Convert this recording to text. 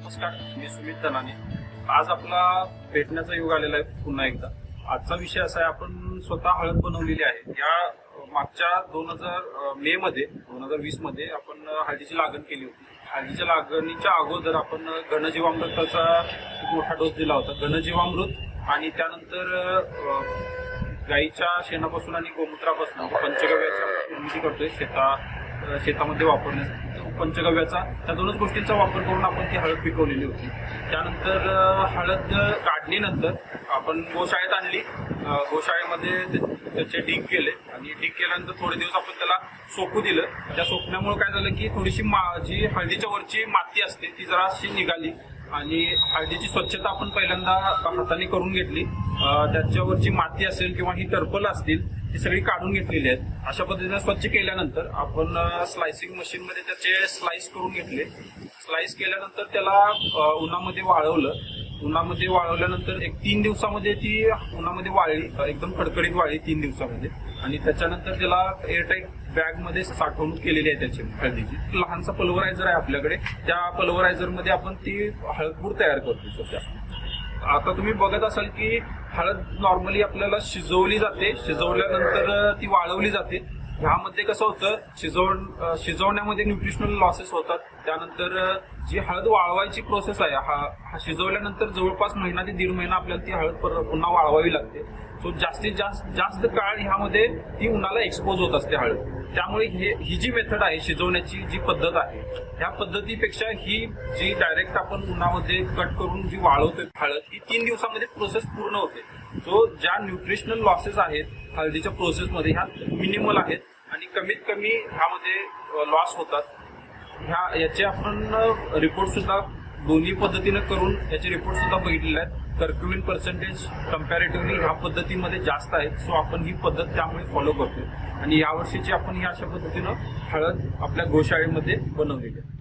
नमस्कार, मी सुमित दनाने. आज आपला भेटण्याचा योग आलेला आहे पुन्हा एकदा. आजचा विषय असा आहे, आपण स्वतः हळद बनवलेली आहे. या मागच्या 2020 मध्ये आपण हळदीची लागण केली होती. हळदीच्या लागणीच्या अगोदर आपण घनजीवामृताचा खूप मोठा डोस दिला होता. घनजीवामृत आणि त्यानंतर गाईच्या शेणापासून आणि गोमूत्रापासून पंचगव्याच्या निर्मिती करतोय शेतामध्ये वापरण्यासाठी. पंचगव्याचा त्या दोनच गोष्टींचा वापर करून आपण ती हळद पिकवलेली होती. त्यानंतर हळद काढणीनंतर आपण गोशाळेत आणली. गोशाळेमध्ये त्याचे ढीग केले आणि ढीग केल्यानंतर थोडे दिवस आपण त्याला सोकू दिलं. त्या सोकण्यामुळे काय झालं की थोडीशी जी हळदीच्या वरची माती असते ती जराशी निघाली आणि हळदीची स्वच्छता आपण पहिल्यांदा हाताने करून घेतली. त्याच्यावरची माती असेल किंवा ही टर्पल असतील ही सगळी काढून घेतलेली आहेत. अशा पद्धतीने स्वच्छ केल्यानंतर आपण स्लायसिंग मशीन मध्ये त्याचे स्लाइस करून घेतले. स्लाइस केल्यानंतर त्याला उन्हामध्ये वाळवलं. उन्हामध्ये वाळवल्यानंतर 3 दिवसामध्ये ती उन्हामध्ये वाळली, एकदम कडकडीत वाळली 3 दिवसामध्ये. आणि त्याच्यानंतर त्याला एअरटाईट बॅग मध्ये साठवणूक केलेली आहे त्याची हळदीची. लहानसा पल्वरायझर आहे आपल्याकडे. त्या पल्वरायझर मध्ये आपण ती हळदपूड तयार करतो सध्या. आता तुम्ही बघत असाल की हळद नॉर्मली आपल्याला शिजवली जाते. शिजवल्यानंतर ती वाळवली जाते. ह्यामध्ये कसं होतं, शिजवण्यामध्ये न्यूट्रिशनल लॉसेस होतात. त्यानंतर जी हळद वाळवायची प्रोसेस आहे, हा शिजवल्यानंतर जवळपास महिना ते 1.5 महिना आपल्याला ती हळद पुन्हा वाळवावी लागते. सो जास्तीत जास्त काळ ह्यामध्ये ती उन्हाला एक्सपोज होत असते हळद. त्यामुळे ही जी मेथड आहे शिजवण्याची जी पद्धत आहे, ह्या पद्धतीपेक्षा ही जी डायरेक्ट आपण उन्हामध्ये कट करून जी वाळवतोय हळद, ही 3 दिवसामध्ये प्रोसेस पूर्ण होते. सो ज्या न्यूट्रिशनल लॉसेस आहेत हळदीच्या प्रोसेसमध्ये ह्या मिनिमल आहेत आणि कमीत कमी ह्यामध्ये लॉस होतात. याचे आपण रिपोर्ट सुद्धा दोन्ही पद्धतीने करून याचे रिपोर्ट सुद्धा बघितलेले आहेत. कर्क्युमिन पर्सेंटेज कम्पॅरेटिव्हली ह्या पद्धतीमध्ये जास्त आहेत. सो आपण ही पद्धत त्यामुळे फॉलो करतो आणि यावर्षीची आपण ही अशा पद्धतीनं हळद आपल्या गोशाळेमध्ये बनवलेली आहे.